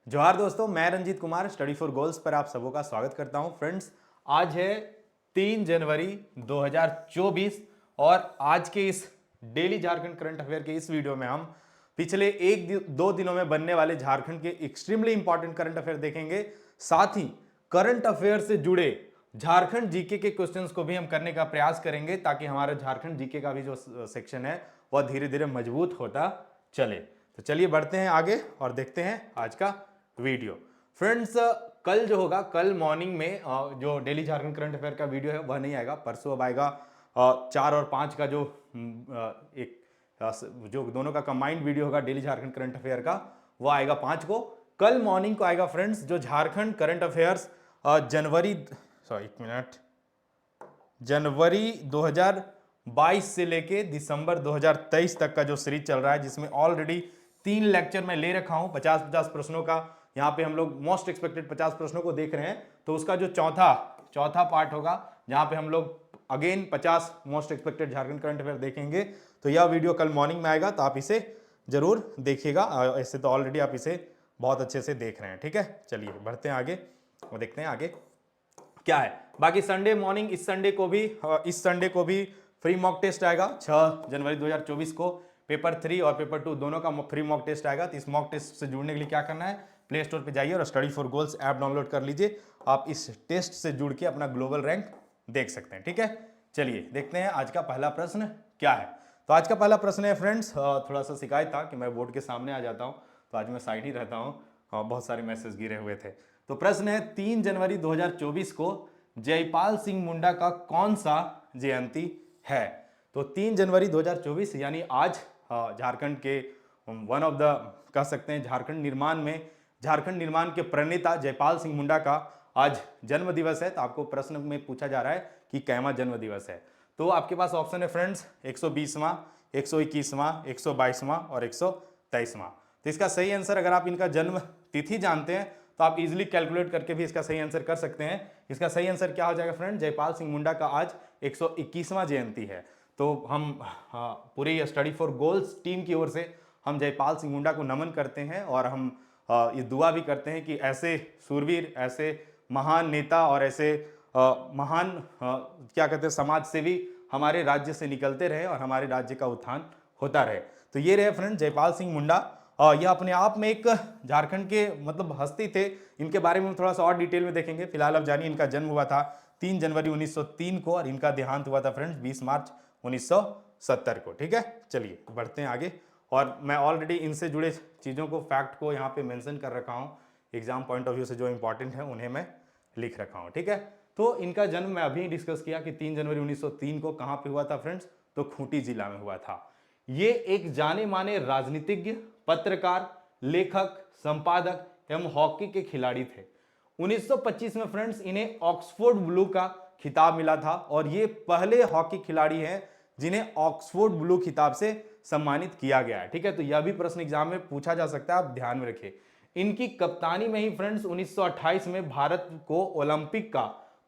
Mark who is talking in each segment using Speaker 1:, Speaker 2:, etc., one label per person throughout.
Speaker 1: जोहार दोस्तों, मैं Ranjeet Kumar study for goals पर आप सबों का स्वागत करता हूं। फ्रेंड्स, आज है 3 जनवरी 2024 और आज के इस डेली झारखंड करंट अफेयर के इस वीडियो में हम पिछले दो दिनों में बनने वाले झारखंड के एक्सट्रीमली इंपॉर्टेंट करंट अफेयर देखेंगे। साथ ही करंट अफेयर से जुड़े झारखंड जीके के क्वेश्चंस को भी हम करने का प्रयास करेंगे ताकि हमारा झारखंड जीके का भी जो सेक्शन है वह धीरे धीरे मजबूत होता चले। तो चलिए बढ़ते हैं आगे और देखते हैं आज का वीडियो। फ्रेंड्स, कल जो होगा, कल मॉर्निंग में जो डेली झारखंड करंट अफेयर का वीडियो है वह नहीं आएगा। परसों अब आएगा 4 और 5 का जो एक जो दोनों का कंबाइंड वीडियो होगा डेली झारखंड करंट अफेयर का, वो आएगा 5 को। कल मॉर्निंग को आएगा फ्रेंड्स जो झारखंड करंट अफेयर्स जनवरी 2022 से लेके दिसंबर 2023 तक का जो सीरीज चल रहा है, जिसमें ऑलरेडी 3 लेक्चर मैं ले रखा हूं 50-50 प्रश्नों का। यहाँ पे हम लोग मोस्ट एक्सपेक्टेड 50 प्रश्नों को देख रहे हैं, तो उसका जो चौथा पार्ट होगा जहां पे हम लोग again 50 most expected Jharkhand current affair देखेंगे। तो यह वीडियो कल मॉर्निंग में आएगा, तो आप इसे जरूर देखिएगा। ऐसे तो ऑलरेडी आप इसे बहुत अच्छे से देख रहे हैं। ठीक है, चलिए बढ़ते हैं आगे और देखते हैं आगे क्या है। बाकी संडे मॉर्निंग इस संडे को भी फ्री मॉक टेस्ट आएगा 6 जनवरी 2024 को। पेपर 3 और पेपर 2 दोनों का फ्री मॉक टेस्ट आएगा। तो इस मॉक टेस्ट से जुड़ने के लिए क्या करना है, प्ले स्टोर पे जाइए और study for goals app download कर लीजिए। आप इस टेस्ट से जुड़ के अपना ग्लोबल रैंक देख सकते हैं। ठीक है, चलिए देखते हैं आज का पहला प्रश्न क्या है। तो आज का पहला प्रश्न है फ्रेंड्स, थोड़ा सा शिकायत था कि मैं बोर्ड के सामने आ जाता हूँ, तो आज मैं साइड ही रहता हूँ, बहुत सारे मैसेज गिरे हुए थे। तो प्रश्न है 3 जनवरी 2024 को जयपाल सिंह मुंडा का कौन सा जयंती है। तो 3 जनवरी 2024 यानी आज झारखंड के वन ऑफ द कह सकते हैं झारखंड निर्माण के प्रणेता जयपाल सिंह मुंडा का आज जन्म दिवस है। तो आपको प्रश्न में पूछा जा रहा है कि कैवा जन्म दिवस है। तो आपके पास ऑप्शन है फ्रेंड्स 120वां, 121वां, 122वां और 123वां। तो इसका सही आंसर, अगर आप इनका जन्म तिथि जानते हैं तो आप इजीली कैलकुलेट करके भी इसका सही आंसर कर सकते हैं। इसका सही आंसर क्या हो जाएगा फ्रेंड, जयपाल सिंह मुंडा का आज 121वां जयंती है। तो हम पूरी स्टडी फॉर गोल्स टीम की ओर से हम जयपाल सिंह मुंडा को नमन करते हैं और हम ये दुआ भी करते हैं कि ऐसे सूरवीर, ऐसे महान नेता और ऐसे महान क्या कहते हैं समाज सेवी हमारे राज्य से निकलते रहे और हमारे राज्य का उत्थान होता रहे। तो ये रहे फ्रेंड जयपाल सिंह मुंडा। यह अपने आप में एक झारखंड के मतलब हस्ती थे। इनके बारे में थोड़ा सा और डिटेल में देखेंगे। फिलहाल अब जानिए, इनका जन्म हुआ था 3 जनवरी 1903 को और इनका देहांत हुआ था फ्रेंड्स 20 मार्च 1970 को। ठीक है, चलिए बढ़ते हैं आगे। और मैं ऑलरेडी इनसे जुड़े चीज़ों को, फैक्ट को यहाँ पे मेंशन कर रखा हूँ। एग्जाम पॉइंट ऑफ व्यू से जो इंपॉर्टेंट है उन्हें मैं लिख रखा हूँ। ठीक है, तो इनका जन्म मैं अभी डिस्कस किया कि 3 जनवरी 1903 को कहाँ पे हुआ था फ्रेंड्स, तो खूंटी जिला में हुआ था। ये एक जाने माने राजनीतिज्ञ, पत्रकार, लेखक, संपादक एवं हॉकी के खिलाड़ी थे। 1925 में फ्रेंड्स इन्हें ऑक्सफोर्ड ब्लू का खिताब मिला था और ये पहले हॉकी खिलाड़ी हैं जिन्हें ऑक्सफोर्ड ब्लू खिताब से सम्मानित किया गया है। ठीक है, तो यह भी प्रश्न एग्जाम में पूछा जा सकता है, आप ध्यान में रखिए। इनकी कप्तानी में ही फ्रेंड्स 1928 में भारत को ओलंपिक का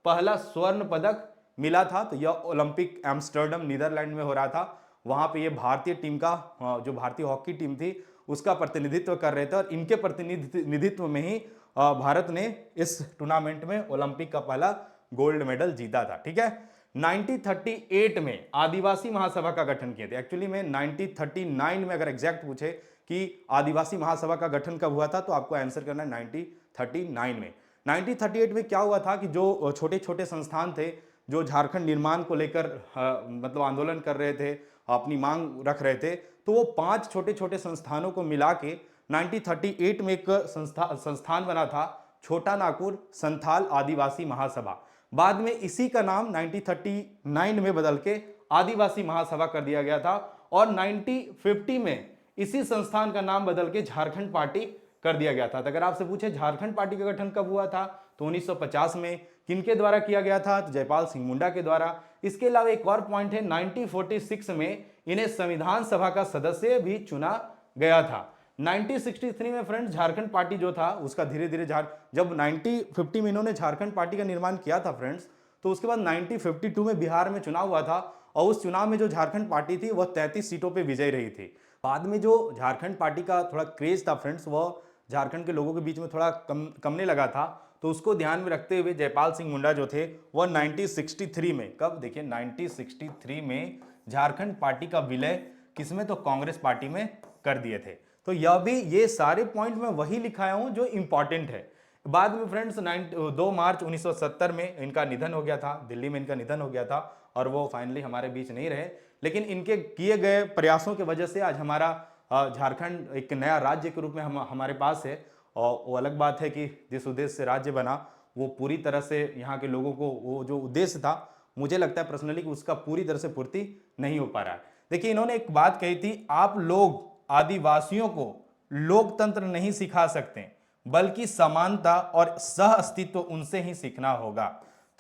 Speaker 1: पहला स्वर्ण पदक मिला था। तो यह ओलंपिक एम्स्टर्डम नीदरलैंड में हो रहा था। वहां पे ये भारतीय टीम का जो भारतीय हॉकी टीम थी उसका प्रतिनिधित्व कर रहे थे और इनके प्रतिनिधित्व में ही भारत ने इस टूर्नामेंट में ओलंपिक का पहला गोल्ड मेडल जीता था। ठीक है, 1938 में आदिवासी महासभा का गठन किए थे। एक्चुअली में 1939 में अगर एग्जैक्ट पूछे कि आदिवासी महासभा का गठन कब हुआ था, तो आपको आंसर करना है 1939 में। 1938 में क्या हुआ था कि जो छोटे छोटे संस्थान थे जो झारखंड निर्माण को लेकर मतलब आंदोलन कर रहे थे, अपनी मांग रख रहे थे, तो वो 5 छोटे छोटे संस्थानों को मिला के 1938 में एक संस्थान बना था, छोटा नागपुर संथाल आदिवासी महासभा। बाद में इसी का नाम 1939 में बदल के आदिवासी महासभा कर दिया गया था और 1950 में इसी संस्थान का नाम बदल के झारखंड पार्टी कर दिया गया था। तो अगर आपसे पूछे झारखंड पार्टी का गठन कब हुआ था, तो 1950 में। किनके द्वारा किया गया था, तो जयपाल सिंह मुंडा के द्वारा। इसके अलावा एक और पॉइंट है, 1946 में इन्हें संविधान सभा का सदस्य भी चुना गया था। 1963 में फ्रेंड्स झारखंड पार्टी जो था उसका धीरे धीरे जब 1950 में इन्होंने झारखंड पार्टी का निर्माण किया था फ्रेंड्स, तो उसके बाद 1952 में बिहार में चुनाव हुआ था और उस चुनाव में जो झारखंड पार्टी थी वह 33 सीटों पे विजयी रही थी। बाद में जो झारखंड पार्टी का थोड़ा क्रेज था फ्रेंड्स, वह झारखंड के लोगों के बीच में थोड़ा कमने लगा था, तो उसको ध्यान में रखते हुए जयपाल सिंह मुंडा जो थे वह 1963 में, कब देखिए 1963 में झारखंड पार्टी का विलय किसमें, तो कांग्रेस पार्टी में कर दिए थे। तो यह भी, ये सारे पॉइंट मैं वही लिखाया हूं जो इंपॉर्टेंट है। बाद में फ्रेंड्स 2 मार्च 1970 में इनका निधन हो गया था, दिल्ली में इनका निधन हो गया था और वो फाइनली हमारे बीच नहीं रहे। लेकिन इनके किए गए प्रयासों की वजह से आज हमारा झारखंड एक नया राज्य के रूप में हमारे पास है। और वो अलग बात है कि जिस उद्देश्य से राज्य बना वो पूरी तरह से यहाँ के लोगों को, वो जो उद्देश्य था, मुझे लगता है पर्सनली कि उसका पूरी तरह से पूर्ति नहीं हो पा रहा है। देखिए इन्होंने एक बात कही थी, आप लोग आदिवासियों को लोकतंत्र नहीं सिखा सकते, बल्कि समानता और सह अस्तित्व उनसे ही सीखना होगा।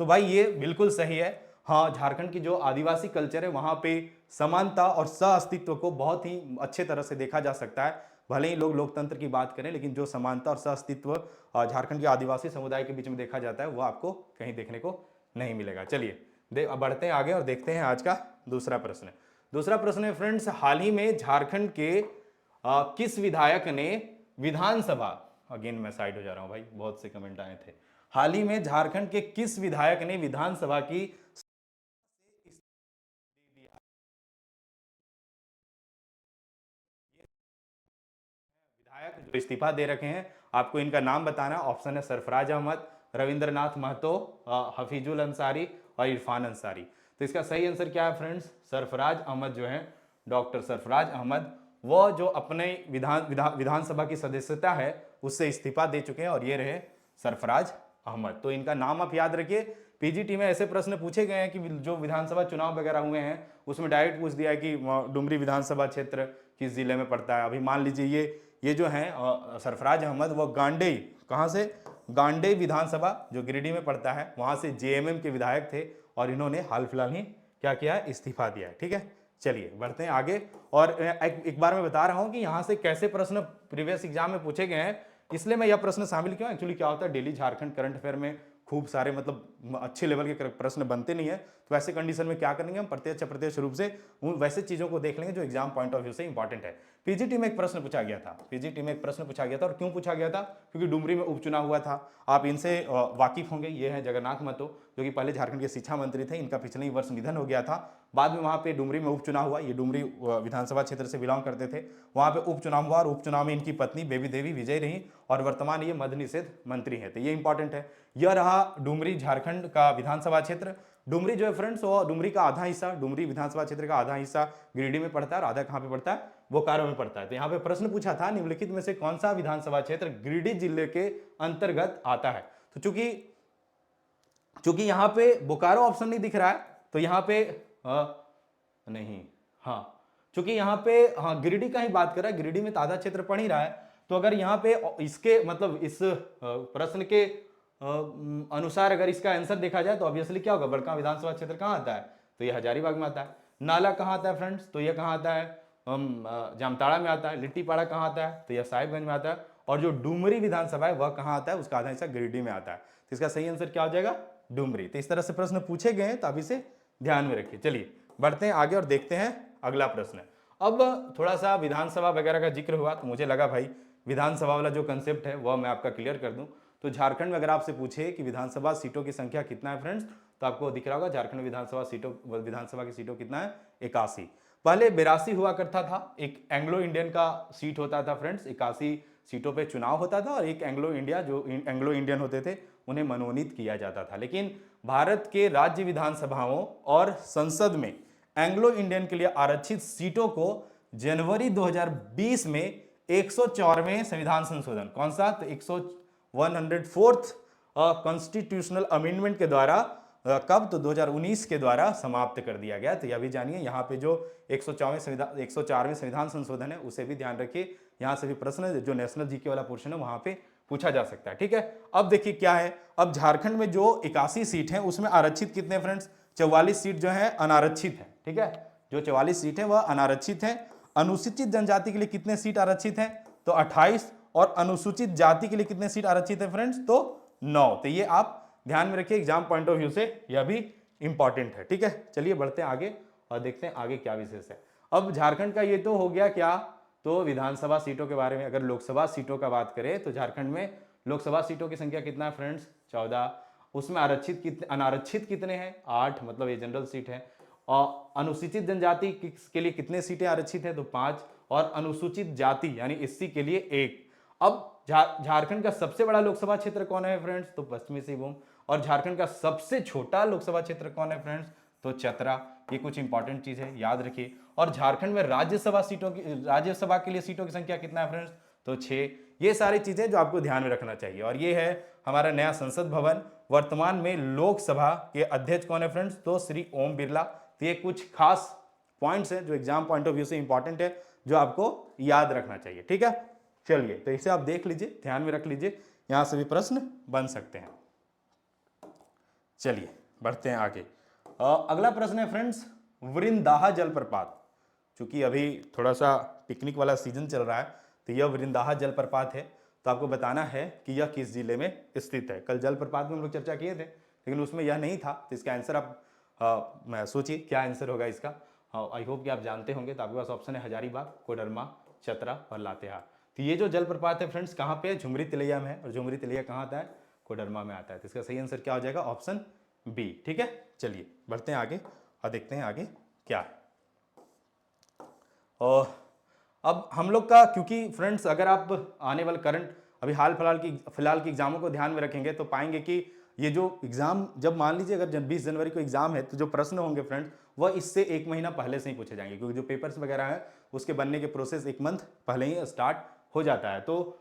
Speaker 1: तो भाई ये बिल्कुल सही है। हाँ, झारखंड की जो आदिवासी कल्चर है वहां पे समानता और सह अस्तित्व को बहुत ही अच्छे तरह से देखा जा सकता है। भले ही लोग लोकतंत्र की बात करें, लेकिन जो समानता और सह अस्तित्व झारखंड के आदिवासी समुदाय के बीच में देखा जाता है वो आपको कहीं देखने को नहीं मिलेगा। चलिए बढ़ते हैं आगे और देखते हैं आज का दूसरा प्रश्न। दूसरा प्रश्न है फ्रेंड्स, हाल ही में झारखंड के किस विधायक ने विधानसभा, अगेन मैं साइड हो जा रहा हूं भाई, बहुत से कमेंट आए थे। हाल ही में झारखंड के किस विधायक ने विधानसभा की विधायक जो इस्तीफा दे रखे हैं, आपको इनका नाम बताना। ऑप्शन है सरफराज अहमद, रविंद्रनाथ महतो, हफीजुल अंसारी और इरफान अंसारी। तो इसका सही आंसर क्या है फ्रेंड्स, सरफराज अहमद जो है, डॉक्टर सरफराज अहमद, वो जो अपने विधानसभा की सदस्यता है उससे इस्तीफा दे चुके हैं और ये रहे सरफराज अहमद। तो इनका नाम आप याद रखिए। पीजीटी में ऐसे प्रश्न पूछे गए हैं कि जो विधानसभा चुनाव वगैरह हुए हैं उसमें डायरेक्ट पूछ दिया है कि डुमरी विधानसभा क्षेत्र किस जिले में पड़ता है। अभी मान लीजिए ये जो है सरफराज अहमद, वो गांडेय, कहाँ से, गांडेय विधानसभा जो गिरिडीह में पड़ता है वहां से जेएमएम के विधायक थे और इन्होंने हाल फिलहाल ही क्या किया है, इस्तीफा दिया है। ठीक है, चलिए बढ़ते हैं आगे। और एक बार मैं बता रहा हूं कि यहां से कैसे प्रश्न प्रीवियस एग्जाम में पूछे गए हैं, इसलिए मैं यह प्रश्न शामिल किया। एक्चुअली क्या होता है, डेली झारखंड करंट अफेयर में खूब सारे मतलब अच्छे लेवल के प्रश्न बनते नहीं है, तो ऐसे कंडीशन में क्या करेंगे, हम प्रत्यक्ष रूप से उन वैसे चीजों को देख लेंगे जो एग्जाम पॉइंट ऑफ व्यू से इंपॉर्टेंट है। पीजीटी में एक प्रश्न पूछा गया था, पीजीटी में एक प्रश्न पूछा गया था, और क्यों पूछा गया था, क्योंकि डुमरी में उपचुनाव हुआ था। आप इनसे वाकिफ होंगे, ये है जगन्नाथ महतो, जो कि पहले झारखंड के शिक्षा मंत्री थे। इनका पिछले ही वर्ष निधन हो गया था। बाद में वहां पे डुमरी में उपचुनाव हुआ, ये डुमरी विधानसभा क्षेत्र से बिलोंग करते थे। वहां पे उपचुनाव हुआ और उपचुनाव में इनकी पत्नी बेबी देवी विजय रही और वर्तमान ये मद्य निषेध मंत्री है। तो ये इंपॉर्टेंट है। यह रहा डुमरी झारखंड का विधानसभा क्षेत्र। डुमरी जो है फ्रेंड्स, वो डुमरी का आधा हिस्सा, डुमरी विधानसभा क्षेत्र का आधा हिस्सा गिरिडीह में पड़ता है और आधा कहां पे पड़ता है, बोकारो में पड़ता है। तो यहाँ पे प्रश्न पूछा था, निम्नलिखित में से कौन सा विधानसभा क्षेत्र गिरिडीह जिले के अंतर्गत आता है। तो चूंकि यहाँ पे बोकारो ऑप्शन नहीं दिख रहा है, तो यहाँ पे नहीं, हाँ चूंकि यहाँ पे हाँ गिरिडीह का ही बात कर रहा है, गिरिडीह में तो आधा क्षेत्र पड़ ही रहा है। तो अगर यहाँ पे इसके मतलब इस प्रश्न के अनुसार अगर इसका आंसर देखा जाए तो ऑब्वियसली क्या होगा, बड़का विधानसभा क्षेत्र कहाँ आता है, तो ये हजारीबाग में आता है। नाला कहाँ आता है फ्रेंड्स, तो ये कहाँ आता है, जामताड़ा में आता है। लिट्टीपाड़ा कहाँ आता है, तो यह साहिबगंज में आता है। और जो डुमरी विधानसभा है वह कहाँ आता है, उसका आधा हिस्सा गिरिडीह में आता है। तो इसका सही आंसर क्या हो जाएगा, डुमरी। तो इस तरह से प्रश्न पूछे गए हैं, तो अब इसे ध्यान में रखिए। चलिए बढ़ते हैं आगे और देखते हैं अगला प्रश्न। अब थोड़ा सा विधानसभा वगैरह का जिक्र हुआ तो मुझे लगा भाई विधानसभा वाला जो कंसेप्ट है वह मैं आपका क्लियर कर दूं। तो झारखंड में अगर आपसे पूछे कि विधानसभा सीटों की संख्या कितना है फ्रेंड्स, तो आपको दिख रहा होगा झारखंड विधानसभा की सीटों कितना है, 81। पहले 82 हुआ करता था। एक एंग्लो इंडियन का सीट होता था फ्रेंड्स, 81 सीटों पे चुनाव होता था, और एक एंग्लो इंडिया, जो एंग्लो इंडियन होते थे उन्हें मनोनीत किया जाता था। लेकिन भारत के राज्य विधानसभाओं और संसद में एंग्लो इंडियन के लिए आरक्षित सीटों को जनवरी 2020 में 104वें संविधान संशोधन, कौन सा, तो 104th कॉन्स्टिट्यूशनल अमेंडमेंट के द्वारा कब, तो 2019 के द्वारा समाप्त कर दिया गया। तो यह भी जानिए, यहाँ पे जो 104वें संविधान संशोधन है उसे भी ध्यान रखिए। यहाँ से भी प्रश्न जो नेशनल जीके वाला पोर्शन है वहां पे पूछा जा सकता है। ठीक है, अब देखिए क्या है, अब झारखंड में जो 81 सीट है उसमें आरक्षित कितने फ्रेंड्स, 44 सीट जो है अनारक्षित है। ठीक है, जो 44 सीट है वह अनारक्षित है। अनुसूचित जनजाति के लिए कितने सीट आरक्षित है, तो 28, और अनुसूचित जाति के लिए कितने सीट आरक्षित है फ्रेंड्स, तो 9। तो ये आप ध्यान में रखिए, एग्जाम पॉइंट ऑफ व्यू से यह भी इंपॉर्टेंट है। ठीक है, चलिए बढ़ते हैं आगे और देखते हैं आगे क्या विशेष है। अब झारखंड का ये तो हो गया क्या, तो विधानसभा सीटों के बारे में अगर लोकसभा सीटों का बात करें तो झारखंड में लोकसभा सीटों की संख्या कितना है फ्रेंड्स? 14। उसमें अनारक्षित कितने हैं? 8, मतलब ये जनरल सीट है। और अनुसूचित जनजाति के लिए कितने सीटें आरक्षित है? तो 5। और अनुसूचित जाति यानी एससी के लिए 1। अब झारखंड का सबसे बड़ा लोकसभा क्षेत्र कौन है फ्रेंड्स? तो पश्चिमी सिंहभूम। और झारखंड का सबसे छोटा लोकसभा क्षेत्र कौन है फ्रेंड्स? तो चतरा। ये कुछ इंपॉर्टेंट चीज है, याद रखिए। और झारखंड में राज्यसभा के लिए सीटों की संख्या कितना है फ्रेंड्स? तो 6। ये सारी चीजें जो आपको ध्यान में रखना चाहिए। और ये है हमारा नया संसद भवन। वर्तमान में लोकसभा के अध्यक्ष कौन है फ्रेंड्स? तो श्री ओम बिरला। तो ये कुछ खास पॉइंट्स हैं जो एग्जाम पॉइंट ऑफ व्यू से इंपॉर्टेंट है, जो आपको याद रखना चाहिए। ठीक है, चलिए तो इसे आप देख लीजिए, ध्यान में रख लीजिए, यहां से भी प्रश्न बन सकते हैं। चलिए बढ़ते हैं आगे। अगला प्रश्न है फ्रेंड्स, वृंदाहा जलप्रपात। चूंकि अभी थोड़ा सा पिकनिक वाला सीजन चल रहा है, तो यह वृंदाहा जलप्रपात है। तो आपको बताना है कि यह किस जिले में स्थित है। कल जलप्रपात में हम लोग चर्चा किए थे, लेकिन उसमें यह नहीं था। तो इसका आंसर आप मैं सोचिए क्या आंसर होगा इसका। आई होप कि आप जानते होंगे। तो आपके पास ऑप्शन है हजारीबाग, कोडरमा, चतरा और लातेहार। तो ये जो जलप्रपात है फ्रेंड्स कहाँ पे है? झुमरी तिलैया में है। और झुमरी तिलैया कहाँ आता है? कोडरमा में आता है। तो इसका सही आंसर क्या हो जाएगा? Option B. ठीक है, चलिए बढ़ते हैं आगे और देखते हैं आगे क्या है। और अब हम लोग का, क्योंकि फ्रेंड्स अगर आप आने वाले करंट अभी हाल फिलहाल की एग्जामों को ध्यान में रखेंगे तो पाएंगे कि ये जो एग्जाम, जब मान लीजिए अगर 20 जनवरी को एग्जाम है, तो जो प्रश्न होंगे फ्रेंड्स वह इससे 1 महीना पहले से ही पूछे जाएंगे, क्योंकि जो पेपर्स वगैरह है उसके बनने के प्रोसेस 1 मंथ पहले ही स्टार्ट हो जाता है। तो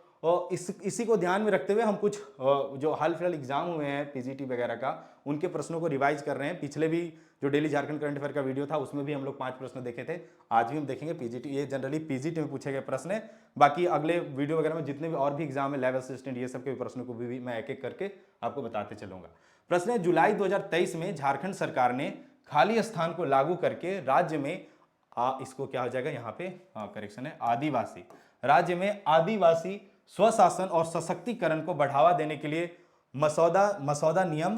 Speaker 1: इसी को ध्यान में रखते हुए हम कुछ जो हाल फिलहाल एग्जाम हुए हैं पीजीटी वगैरह का, उनके प्रश्नों को रिवाइज कर रहे हैं। पिछले भी जो डेली झारखंड करंट अफेयर का वीडियो था उसमें भी हम लोग 5 प्रश्न देखे थे। आज भी हम देखेंगे पीजीटी, ये जनरली पीजीटी में पूछे गए प्रश्न है। बाकी अगले वीडियो वगैरह में जितने भी और भी एग्जाम है, लैब असिस्टेंट, ये सब के प्रश्नों को भी मैं एक एक करके आपको बताते चलूंगा। प्रश्न है, जुलाई 2023 में झारखंड सरकार ने खाली स्थान को लागू करके राज्य में इसको क्या हो जाएगा यहाँ पे, करेक्शन है, आदिवासी, राज्य में आदिवासी स्वशासन और सशक्तिकरण को बढ़ावा देने के लिए मसौदा नियम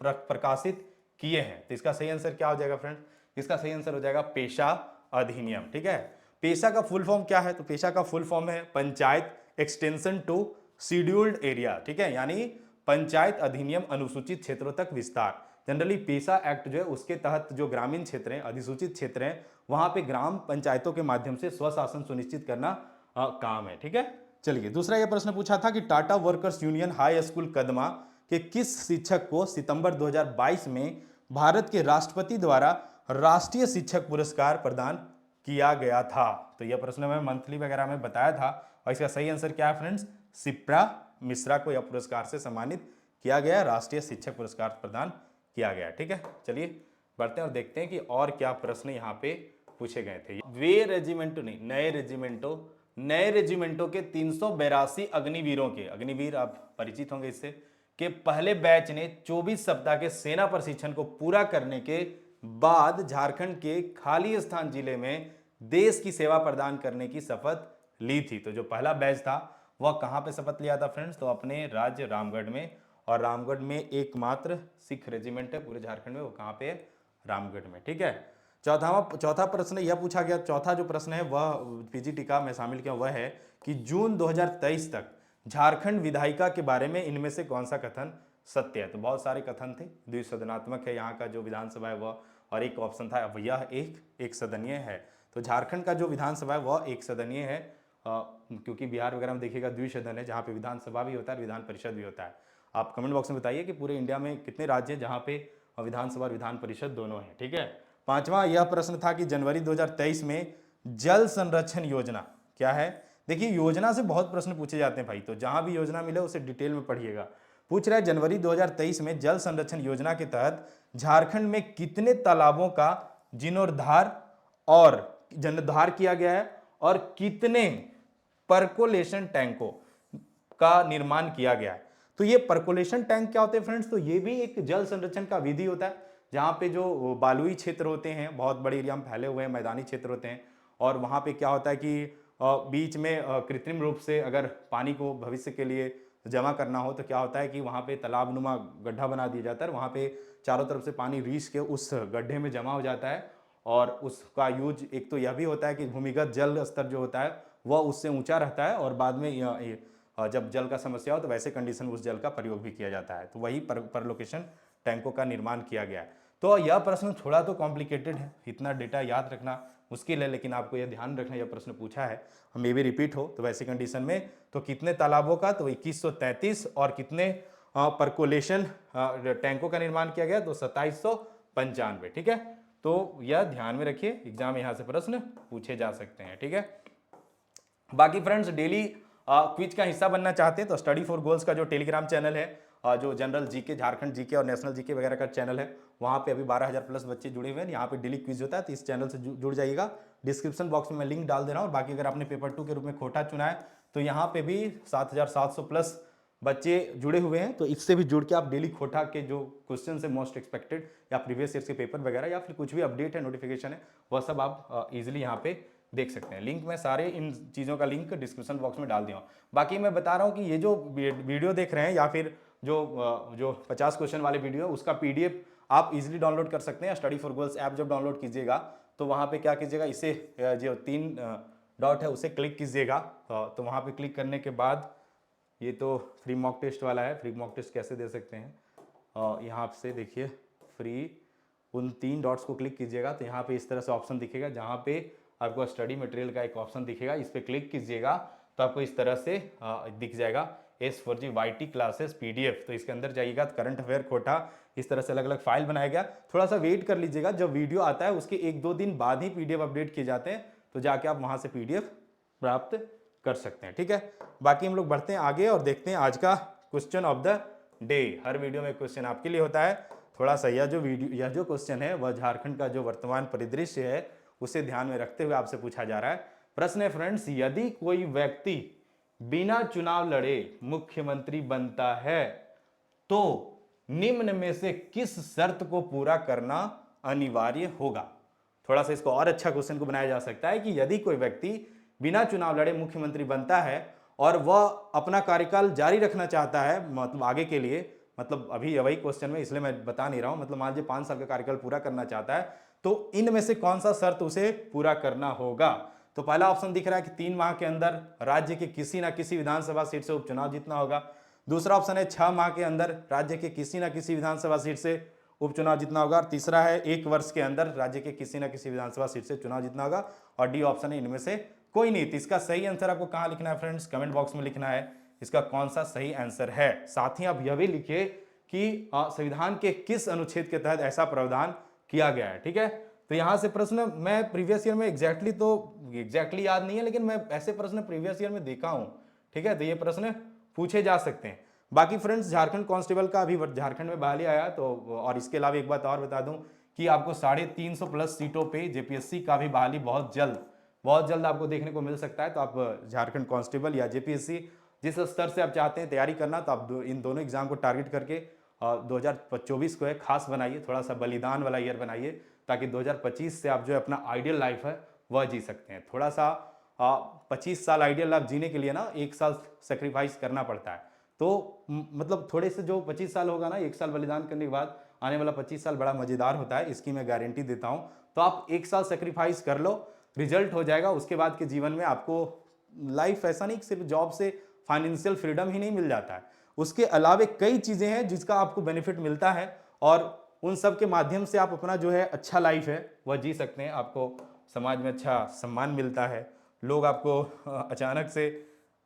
Speaker 1: प्रकाशित किए हैं। तो इसका सही आंसर क्या हो जाएगा फ्रेंड्स? इसका सही आंसर हो जाएगा पेशा अधिनियम। ठीक है, पेशा का फुल फॉर्म क्या है? तो पेशा का फुल फॉर्म है panchayat extension to scheduled area. ठीक है, यानी पंचायत अधिनियम अनुसूचित क्षेत्रों तक विस्तार। जनरली पेशा एक्ट जो है उसके तहत जो ग्रामीण क्षेत्र हैं, अधिसूचित क्षेत्र हैं, वहां पे ग्राम पंचायतों के माध्यम से स्वशासन सुनिश्चित करना काम है। ठीक है, चलिए दूसरा यह प्रश्न पूछा था कि Tata workers union high school Kadma के किस शिक्षक को सितंबर 2022 में भारत के राष्ट्रपति द्वारा राष्ट्रीय शिक्षक पुरस्कार प्रदान किया गया था? तो यह प्रश्न मैं मंथली वगैरह में बताया था। और इसका सही आंसर क्या है फ्रेंड्स? शिप्रा मिश्रा को यह पुरस्कार से सम्मानित किया गया, राष्ट्रीय शिक्षक पुरस्कार प्रदान किया गया। ठीक है, चलिए बढ़ते हैं और देखते हैं कि और क्या प्रश्न यहाँ पे पूछे गए थे। वे रेजिमेंटो नहीं, नए रेजिमेंटों के 382 अग्निवीरों के, अग्निवीर आप परिचित होंगे इससे, के पहले बैच ने 24 सप्ताह के सेना प्रशिक्षण को पूरा करने के बाद झारखंड के खाली स्थान जिले में देश की सेवा प्रदान करने की शपथ ली थी। तो जो पहला बैच था वह कहां पे शपथ लिया था फ्रेंड्स? तो अपने राज्य रामगढ़ में। और रामगढ़ में एकमात्र सिख रेजिमेंट है पूरे झारखंड में, वो कहां पे है? रामगढ़ में। ठीक है, चौथा प्रश्न यह पूछा गया, चौथा जो प्रश्न है वह पीजीटी का मैं शामिल किया, वह है कि जून 2023 तक झारखंड विधायिका के बारे में इनमें से कौन सा कथन सत्य है? तो बहुत सारे कथन थे। द्विसदनात्मक है यहाँ का जो विधानसभा है वह, और एक ऑप्शन था यह एक सदनीय है। तो झारखंड का जो विधानसभा है वह एक सदनीय है, क्योंकि बिहार वगैरह में देखिएगा द्विसदन है, जहाँ पे विधानसभा भी होता है, विधान परिषद भी होता है। आप कमेंट बॉक्स में बताइए कि पूरे इंडिया में कितने राज्य हैं जहाँ पे विधानसभा और विधान परिषद दोनों है। ठीक है, पांचवा यह प्रश्न था कि जनवरी 2023 में जल संरक्षण योजना क्या है? देखिए योजना से बहुत प्रश्न पूछे जाते हैं भाई, तो जहां भी योजना मिले उसे डिटेल में पढ़िएगा। पूछ रहा है जनवरी 2023 में जल संरक्षण योजना के तहत झारखंड में कितने तालाबों का जीर्णोद्धार किया गया है और कितने परकोलेशन टैंकों का निर्माण किया गया है? तो ये परकोलेशन टैंक क्या होते हैं फ्रेंड्स? तो ये भी एक जल संरक्षण का विधि होता है, जहाँ पे जो बालुई क्षेत्र होते हैं, बहुत बड़े एरिया में फैले हुए हैं, मैदानी क्षेत्र होते हैं, और वहाँ पे क्या होता है कि बीच में कृत्रिम रूप से अगर पानी को भविष्य के लिए जमा करना हो तो क्या होता है कि वहाँ पे तालाबनुमा गड्ढा बना दिया जाता है। वहाँ पे चारों तरफ से पानी रीछ के उस गड्ढे में जमा हो जाता है, और उसका यूज एक तो यह भी होता है कि भूमिगत जल स्तर जो होता है वह उससे ऊंचा रहता है और बाद में जब जल का समस्या हो तो वैसे कंडीशन में उस जल का प्रयोग भी किया जाता है। तो वही पर लोकेशन टैंकों का निर्माण किया गया है। तो यह प्रश्न थोड़ा तो कॉम्प्लिकेटेड है, इतना डेटा याद रखना मुश्किल है, लेकिन आपको यह ध्यान रखना, यह प्रश्न पूछा है मे भी रिपीट हो तो वैसे कंडीशन में तो कितने तालाबों का, तो 2133, और कितने परकोलेशन टैंकों का निर्माण किया गया तो 2795। ठीक है, तो यह ध्यान में रखिए, एग्जाम यहां से प्रश्न पूछे जा सकते हैं। ठीक है, बाकी फ्रेंड्स डेली क्विज का हिस्सा बनना चाहते हैं तो स्टडी फॉर गोल्स का जो टेलीग्राम चैनल है, जो जनरल जीके, झारखंड जीके और नेशनल जीके वगैरह का चैनल है, वहाँ पे अभी 12,000 प्लस बच्चे जुड़े हुए हैं। यहाँ पे डेली क्विज होता है, तो इस चैनल से जुड़ जाइएगा। डिस्क्रिप्शन बॉक्स में मैं लिंक डाल दे रहा हूँ। और बाकी अगर आपने पेपर 2 के रूप में कोटा चुना है तो यहाँ पे भी 7,700 प्लस बच्चे जुड़े हुए हैं, तो इससे भी जुड़ के आप डेली कोटा के जो क्वेश्चन है मोस्ट एक्सपेक्टेड या प्रीवियस ईयर के पेपर वगैरह या फिर कुछ भी अपडेट है, नोटिफिकेशन है, वह सब आप इजिली यहाँ पे देख सकते हैं। लिंक मैं सारे इन चीज़ों का लिंक डिस्क्रिप्शन बॉक्स में डाल दिया हूँ। बाकी मैं बता रहा हूँ कि ये जो वीडियो देख रहे हैं या फिर जो 50 क्वेश्चन वाले वीडियो है उसका पीडीएफ आप इजीली डाउनलोड कर सकते हैं। स्टडी फॉर गोल्स ऐप जब डाउनलोड कीजिएगा तो वहाँ पे क्या कीजिएगा, इसे जो 3 डॉट है उसे क्लिक कीजिएगा। तो वहाँ पे क्लिक करने के बाद ये तो फ्री मॉक टेस्ट वाला है। फ्री मॉक टेस्ट कैसे दे सकते हैं, यहाँ से देखिए, फ्री उन 3 डॉट्स को क्लिक कीजिएगा तो यहाँ पे इस तरह से ऑप्शन दिखेगा, जहाँ पे आपको स्टडी मटेरियल का एक ऑप्शन दिखेगा, इस पर क्लिक कीजिएगा तो आपको इस तरह से दिख जाएगा S4G YT क्लासेस PDF। तो इसके अंदर जाइएगा तो करंट अफेयर कोटा इस तरह से अलग अलग फाइल बनाया गया। थोड़ा सा वेट कर लीजिएगा, जब वीडियो आता है उसके 1-2 दिन बाद ही PDF अपडेट किए जाते हैं, तो जाके आप वहां से PDF प्राप्त कर सकते हैं। ठीक है, बाकी हम लोग बढ़ते हैं आगे और देखते हैं आज का question of the day. Her video में क्वेश्चन आपके लिए होता है। थोड़ा सा यह जो क्वेश्चन है वह झारखंड का जो वर्तमान परिदृश्य है उसे ध्यान में रखते हुए आपसे पूछा जा रहा है। प्रश्न है फ्रेंड्स, यदि कोई व्यक्ति बिना चुनाव लड़े मुख्यमंत्री बनता है तो निम्न में से किस शर्त को पूरा करना अनिवार्य होगा। थोड़ा सा इसको और अच्छा क्वेश्चन को बनाया जा सकता है कि यदि कोई व्यक्ति बिना चुनाव लड़े मुख्यमंत्री बनता है और वह अपना कार्यकाल जारी रखना चाहता है, मतलब आगे के लिए, मतलब अभी वही क्वेश्चन में इसलिए मैं बता नहीं रहा हूं, मतलब मान लीजिए 5 साल का कार्यकाल पूरा करना चाहता है तो इनमें से कौन सा शर्त उसे पूरा करना होगा। तो पहला ऑप्शन दिख रहा है कि 3 माह के अंदर राज्य के किसी ना किसी विधानसभा सीट से उपचुनाव जीतना होगा। दूसरा ऑप्शन है 6 माह के अंदर राज्य के किसी ना किसी विधानसभा सीट से उपचुनाव जीतना होगा। और तीसरा है 1 वर्ष के अंदर राज्य के किसी ना किसी विधानसभा सीट से चुनाव जीतना होगा। और डी ऑप्शन है इनमें से कोई नहीं। तो इसका सही आंसर आपको कहां लिखना है फ्रेंड्स, कमेंट बॉक्स में लिखना है इसका कौन सा सही आंसर है। साथ ही आप यह भी लिखिए कि संविधान के किस अनुच्छेद के तहत ऐसा प्रावधान किया गया है। ठीक है, तो यहां से प्रश्न मैं प्रीवियस ईयर में एग्जैक्टली याद नहीं है, लेकिन मैं ऐसे प्रश्न प्रीवियस ईयर में देखा हूं। ठीक है, तो ये प्रश्न पूछे जा सकते हैं। बाकी फ्रेंड्स झारखंड कांस्टेबल का अभी झारखंड में बहाली आया तो, और इसके अलावा एक बात और बता दूं कि आपको 350 प्लस सीटों पे जेपीएससी का भी बहाली बहुत जल्द आपको देखने को मिल सकता है। तो आप झारखंड कांस्टेबल या जेपीएससी जिस स्तर से आप चाहते हैं तैयारी करना, तो आप इन दोनों एग्जाम को टारगेट करके 2024 को एक खास बनाइए, थोड़ा सा बलिदान वाला ईयर बनाइए, ताकि 2025 से आप जो अपना आइडियल लाइफ है वह जी सकते हैं। थोड़ा सा 25 साल आइडियल लाइफ जीने के लिए ना 1 साल सेक्रीफाइस करना पड़ता है। तो मतलब थोड़े से जो 25 साल होगा ना, 1 साल बलिदान करने के बाद आने वाला 25 साल बड़ा मजेदार होता है, इसकी मैं गारंटी देता हूं। तो आप 1 साल सेक्रीफाइस कर लो, रिजल्ट हो जाएगा। उसके बाद के जीवन में आपको लाइफ ऐसा नहीं सिर्फ जॉब से फाइनेंशियल फ्रीडम ही नहीं मिल जाता है, उसके अलावे कई चीजें हैं जिसका आपको बेनिफिट मिलता है, और उन सब के माध्यम से आप अपना जो है अच्छा लाइफ है वह जी सकते हैं। आपको समाज में अच्छा सम्मान मिलता है, लोग आपको अचानक से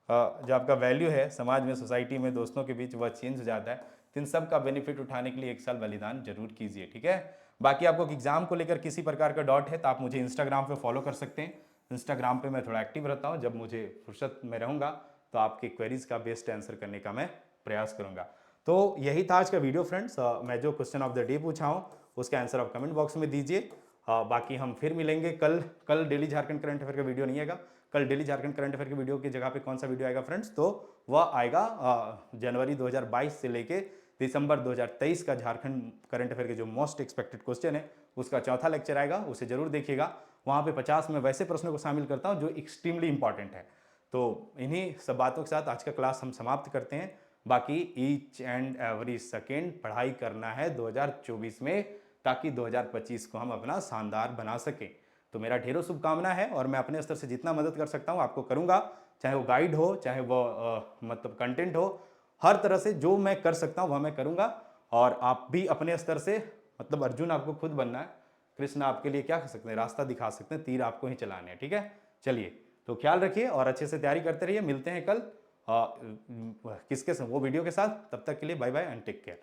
Speaker 1: जो आपका वैल्यू है समाज में, सोसाइटी में, दोस्तों के बीच, वह चेंज हो जाता है। तो इन सब का बेनिफिट उठाने के लिए 1 साल बलिदान जरूर कीजिए। ठीक है, बाकी आपको एग्जाम को लेकर किसी प्रकार का डाउट है तो आप मुझे इंस्टाग्राम पे फॉलो कर सकते हैं। इंस्टाग्राम पे मैं थोड़ा एक्टिव रहता हूँ, जब मुझे फुर्सत में रहूँगा तो आपके क्वेरीज का बेस्ट आंसर करने का मैं प्रयास करूँगा। तो यही था आज का वीडियो फ्रेंड्स। मैं जो क्वेश्चन ऑफ द डे पूछा हूँ उसका आंसर आप कमेंट बॉक्स में दीजिए। बाकी हम फिर मिलेंगे कल डेली झारखंड करंट अफेयर का वीडियो नहीं आएगा। कल डेली झारखंड करंट अफेयर के वीडियो की जगह पे कौन सा वीडियो आएगा फ्रेंड्स, तो वह आएगा जनवरी 2022 से लेके दिसंबर 2023 का झारखंड करंट अफेयर के जो मोस्ट एक्सपेक्टेड क्वेश्चन है उसका चौथा लेक्चर आएगा, उसे जरूर देखिएगा। वहाँ पे 50 में वैसे प्रश्नों को शामिल करता हूँ जो एक्सट्रीमली इंपॉर्टेंट है। तो इन्हीं सब बातों के साथ आज का क्लास हम समाप्त करते हैं। बाकी ईच एंड एवरी सेकेंड पढ़ाई करना है 2024 में, ताकि 2025 को हम अपना शानदार बना सकें। तो मेरा ढेरों शुभकामना है और मैं अपने स्तर से जितना मदद कर सकता हूँ आपको करूँगा, चाहे वो गाइड हो, चाहे वो मतलब कंटेंट हो, हर तरह से जो मैं कर सकता हूँ वह मैं करूँगा। और आप भी अपने स्तर से, मतलब अर्जुन आपको खुद बनना है, कृष्ण आपके लिए क्या कर सकते हैं, रास्ता दिखा सकते हैं, तीर आपको ही चलाने हैं। ठीक है, चलिए तो ख्याल रखिए और अच्छे से तैयारी करते रहिए। मिलते हैं कल किसके वो वीडियो के साथ। तब तक के लिए bye bye and take care.